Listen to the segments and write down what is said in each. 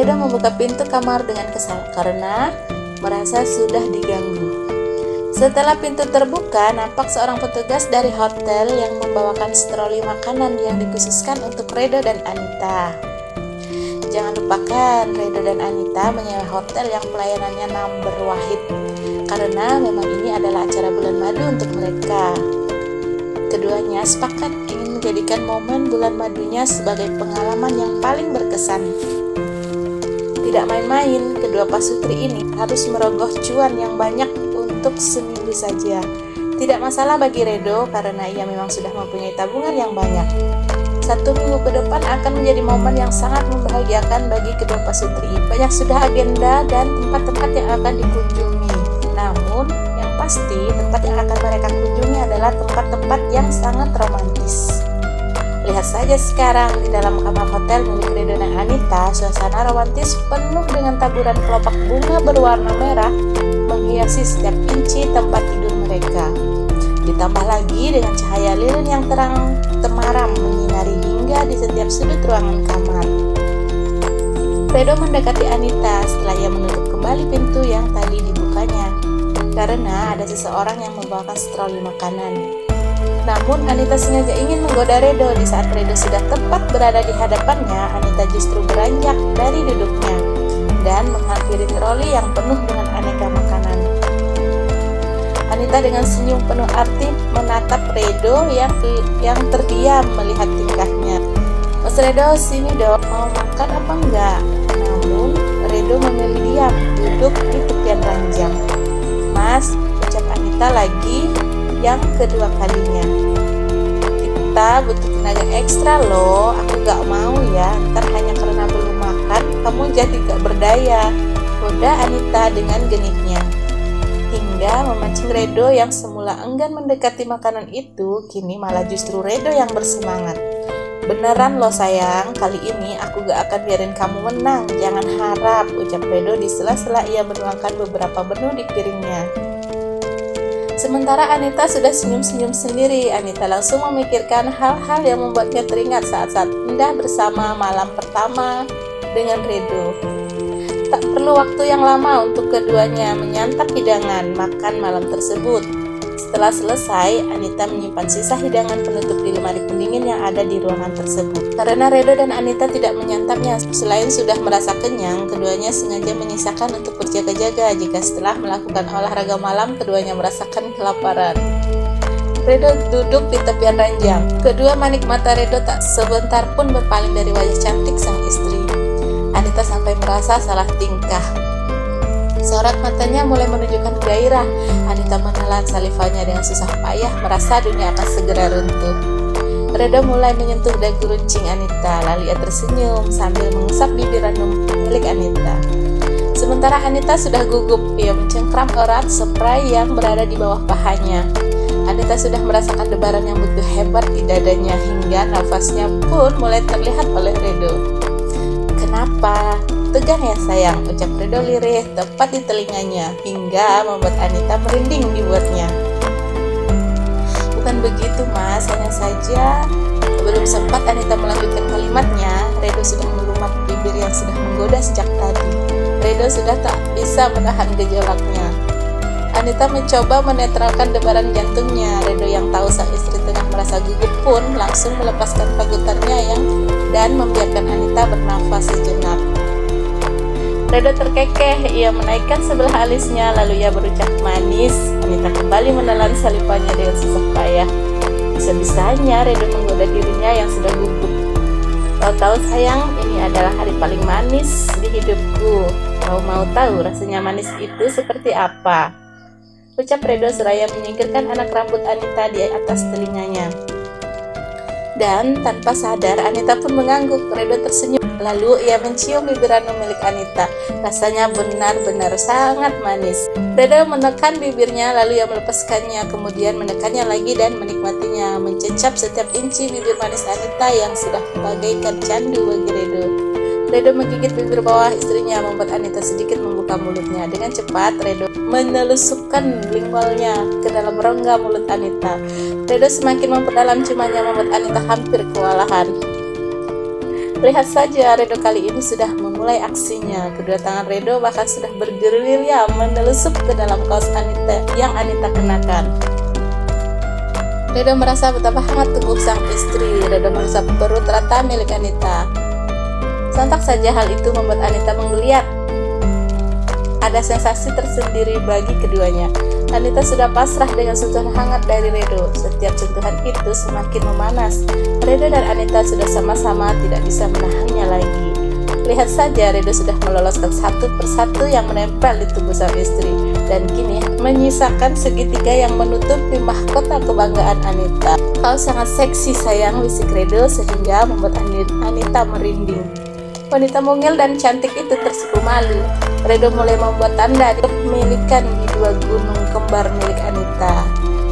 Redo membuka pintu kamar dengan kesal karena merasa sudah diganggu. Setelah pintu terbuka, nampak seorang petugas dari hotel yang membawakan stroli makanan yang dikhususkan untuk Redo dan Anita. Jangan lupakan, Redo dan Anita menyewa hotel yang pelayanannya number wahid, karena memang ini adalah acara bulan madu untuk mereka. Keduanya sepakat ingin menjadikan momen bulan madunya sebagai pengalaman yang paling berkesan. Tidak main-main, kedua pasutri ini harus merogoh cuan yang banyak untuk seminggu saja. Tidak masalah bagi Redo karena ia memang sudah mempunyai tabungan yang banyak. 1 minggu ke depan akan menjadi momen yang sangat membahagiakan bagi kedua pasutri. Banyak sudah agenda dan tempat-tempat yang akan dikunjungi. Namun, yang pasti tempat yang akan mereka kunjungi adalah tempat-tempat yang sangat romantis. Lihat saja sekarang di dalam kamar hotel milik Redo dan Anita, suasana romantis penuh dengan taburan kelopak bunga berwarna merah menghiasi setiap inci tempat tidur mereka. Ditambah lagi dengan cahaya lilin yang terang temaram menyinari hingga di setiap sudut ruangan kamar. Redo mendekati Anita setelah ia menutup kembali pintu yang tadi dibukanya, karena ada seseorang yang membawakan stroli makanan. Namun Anita sengaja ingin menggoda Redo. Di saat Redo sudah tepat berada di hadapannya, Anita justru beranjak dari duduknya dan menghampiri troli yang penuh dengan aneka makanan. Anita dengan senyum penuh arti menatap Redo yang terdiam melihat tingkahnya. Mas Redo, sini dong, mau makan apa enggak? Namun Redo memilih diam, duduk di tepian ranjang. Mas, ucap Anita lagi yang kedua kalinya. Kita butuh tenaga ekstra loh, aku gak mau ya, ntar hanya karena belum makan, kamu jadi gak berdaya, goda Anita dengan genitnya. Hingga memancing Redo yang semula enggan mendekati makanan itu, kini malah justru Redo yang bersemangat. Beneran loh sayang, kali ini aku gak akan biarin kamu menang, jangan harap, ucap Redo di sela-sela ia menuangkan beberapa menu di piringnya. Sementara Anita sudah senyum-senyum sendiri. Anita langsung memikirkan hal-hal yang membuatnya teringat saat-saat indah bersama malam pertama dengan Redo. Tak perlu waktu yang lama untuk keduanya menyantap hidangan makan malam tersebut. Setelah selesai, Anita menyimpan sisa hidangan penutup di lemari pendingin yang ada di ruangan tersebut. Karena Redo dan Anita tidak menyantapnya, selain sudah merasa kenyang, keduanya sengaja menyisakan untuk berjaga-jaga jika setelah melakukan olahraga malam, keduanya merasakan kelaparan. Redo duduk di tepian ranjang. Kedua manik mata Redo tak sebentar pun berpaling dari wajah cantik sang istri. Anita sampai merasa salah tingkah. Sorot matanya mulai menunjukkan gairah. Anita menelan salivanya dengan susah payah, merasa dunia akan segera runtuh. Redo mulai menyentuh dagu runcing Anita, lalu ia tersenyum sambil mengusap bibir ranum milik Anita. Sementara Anita sudah gugup, ia mencengkram erat spray yang berada di bawah pahanya. Anita sudah merasakan debaran yang begitu hebat di dadanya, hingga nafasnya pun mulai terlihat oleh Redo. Kenapa? Tegang ya sayang, ucap Redo lirih tepat di telinganya, hingga membuat Anita merinding dibuatnya. Bukan begitu mas, hanya saja. Belum sempat Anita melanjutkan kalimatnya, Redo sudah melumat bibir yang sudah menggoda sejak tadi. Redo sudah tak bisa menahan gejolaknya. Anita mencoba menetralkan debaran jantungnya. Redo yang tahu sang istri tengah merasa gugup pun langsung melepaskan pagutannya dan membiarkan Anita bernafas sejenak. Redo terkekeh, ia menaikkan sebelah alisnya, lalu ia berucap manis. Anita kembali menelan salivanya dengan susah payah. Bisa-bisanya Redo menggoda dirinya yang sudah gugup. Tahu-tahu sayang, ini adalah hari paling manis di hidupku. Kau mau tahu rasanya manis itu seperti apa? Ucap Redo seraya menyingkirkan anak rambut Anita di atas telinganya. Dan tanpa sadar Anita pun mengangguk. Redo tersenyum. Lalu ia mencium bibir ranum milik Anita. Rasanya benar-benar sangat manis. Redo menekan bibirnya, lalu ia melepaskannya, kemudian menekannya lagi dan menikmatinya, mencecap setiap inci bibir manis Anita yang sudah bagaikan candu bagi Redo. Redo menggigit bibir bawah istrinya, membuat Anita sedikit membuka mulutnya. Dengan cepat, Redo menelusupkan lingualnya ke dalam rongga mulut Anita. Redo semakin memperdalam ciumannya, membuat Anita hampir kewalahan. Lihat saja, Redo kali ini sudah memulai aksinya. Kedua tangan Redo bahkan sudah bergerilya menelusup ke dalam kaos Anita yang Anita kenakan. Redo merasa betapa hangat tubuh sang istri. Redo merasa perut rata milik Anita. Sontak saja hal itu membuat Anita menggeliat. Ada sensasi tersendiri bagi keduanya. Anita sudah pasrah dengan sentuhan hangat dari Redo. Setiap sentuhan itu semakin memanas. Redo dan Anita sudah sama-sama tidak bisa menahannya lagi. Lihat saja, Redo sudah meloloskan satu persatu yang menempel di tubuh sang istri, dan kini menyisakan segitiga yang menutupi mahkota kebanggaan Anita. Kau sangat seksi sayang, bisik Redo sehingga membuat Anita merinding. Wanita mungil dan cantik itu tersipu malu. Redo mulai membuat tanda kepemilikan di dua gunung kembar milik Anita.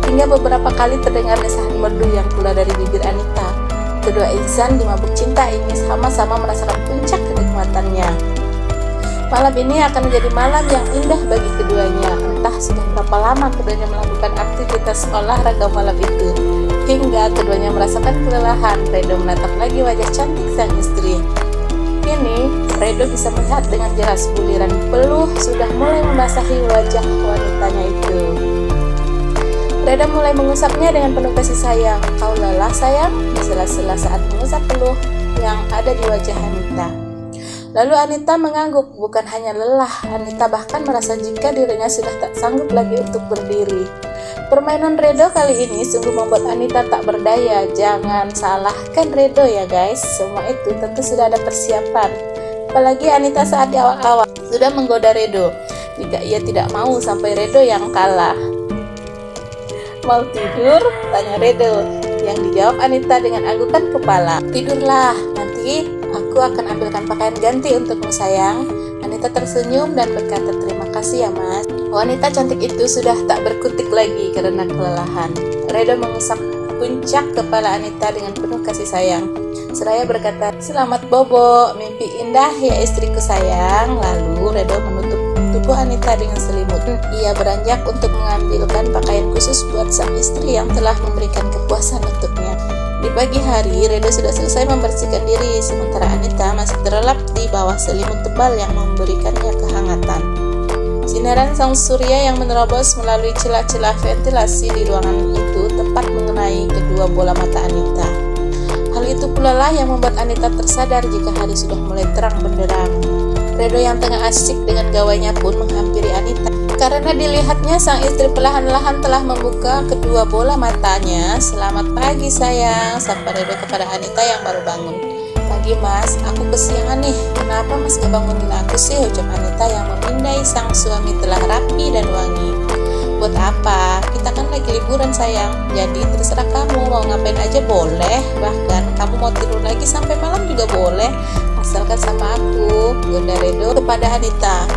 Hingga beberapa kali terdengar desahan merdu yang keluar dari bibir Anita. Kedua insan di mabuk cinta ini sama-sama merasakan puncak kenikmatannya. Malam ini akan menjadi malam yang indah bagi keduanya. Entah sudah berapa lama keduanya melakukan aktivitas olahraga malam itu, hingga keduanya merasakan kelelahan. Redo menatap lagi wajah cantik sang istri. Kini, Redo bisa melihat dengan jelas buliran peluh sudah mulai membasahi wajah wanitanya itu. Redo mulai mengusapnya dengan penuh kasih sayang. Kau lelah sayang, di sela-sela saat mengusap peluh yang ada di wajah Anita. Lalu Anita mengangguk. Bukan hanya lelah, Anita bahkan merasa jika dirinya sudah tak sanggup lagi untuk berdiri. Permainan Redo kali ini sungguh membuat Anita tak berdaya. Jangan salahkan Redo ya guys, semua itu tentu sudah ada persiapan. Apalagi Anita saat di awal-awal sudah menggoda Redo. Jika ia tidak mau sampai Redo yang kalah. Mau tidur? Tanya Redo. Yang dijawab Anita dengan anggukan kepala. Tidurlah, nanti aku akan ambilkan pakaian ganti untukmu sayang. Anita tersenyum dan berkata terima kasih ya mas. Wanita cantik itu sudah tak berkutik lagi karena kelelahan. Redo mengusap puncak kepala Anita dengan penuh kasih sayang. Seraya berkata, selamat bobo, mimpi indah ya istriku sayang. Lalu Redo menutup tubuh Anita dengan selimut. Ia beranjak untuk mengambilkan pakaian khusus buat sang istri yang telah memberikan kepuasan untuknya. Di pagi hari, Redo sudah selesai membersihkan diri, sementara Anita masih terlelap di bawah selimut tebal yang memberikannya kehangatan. Sinaran sang surya yang menerobos melalui celah-celah ventilasi di ruangan itu tepat mengenai kedua bola mata Anita. Hal itu pula lah yang membuat Anita tersadar jika hari sudah mulai terang benderang. Redo yang tengah asyik dengan gawainya pun menghampiri Anita. Karena dilihatnya sang istri perlahan-lahan telah membuka kedua bola matanya. Selamat pagi sayang, sapa Redo kepada Anita yang baru bangun. Pagi mas, aku kesiangan nih. Kenapa mas gak bangunin aku sih? Ucap Anita yang memindai sang suami telah rapi dan wangi. Buat apa? Kita kan lagi liburan sayang. Jadi terserah kamu mau ngapain aja boleh. Bahkan kamu mau tidur lagi sampai malam juga boleh. Asalkan sama aku, goda Redo kepada Anita.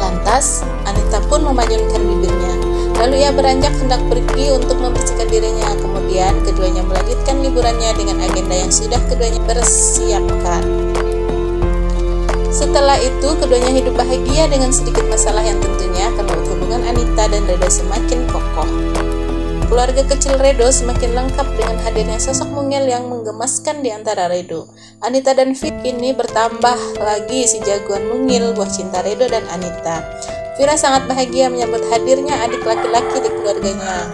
Lantas, Anita pun memajunkan bibirnya. Lalu ia beranjak hendak pergi untuk membersihkan dirinya. Kemudian keduanya melanjutkan liburannya dengan agenda yang sudah keduanya persiapkan. Setelah itu, keduanya hidup bahagia dengan sedikit masalah yang tentunya akan membuat hubungan Anita dan Redo semakin kokoh. Keluarga kecil Redo semakin lengkap dengan hadirnya sosok mungil yang menggemaskan di antara Redo. Anita dan Vira kini bertambah lagi si jagoan mungil buah cinta Redo dan Anita. Vira sangat bahagia menyambut hadirnya adik laki-laki di keluarganya.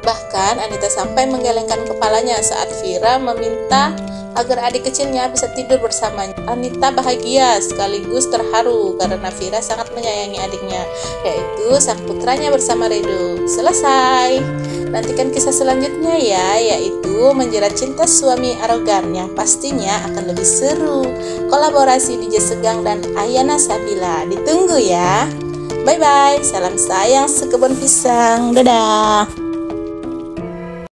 Bahkan Anita sampai menggelengkan kepalanya saat Vira meminta agar adik kecilnya bisa tidur bersamanya. Anita bahagia sekaligus terharu karena Vira sangat menyayangi adiknya, yaitu sang putranya bersama Redo. Selesai. Nantikan kisah selanjutnya ya, yaitu menjerat cinta suami arogan yang pastinya akan lebih seru. Kolaborasi DJ Segang dan Ayana Sabila. Ditunggu ya. Bye bye. Salam sayang sekebun pisang. Dadah.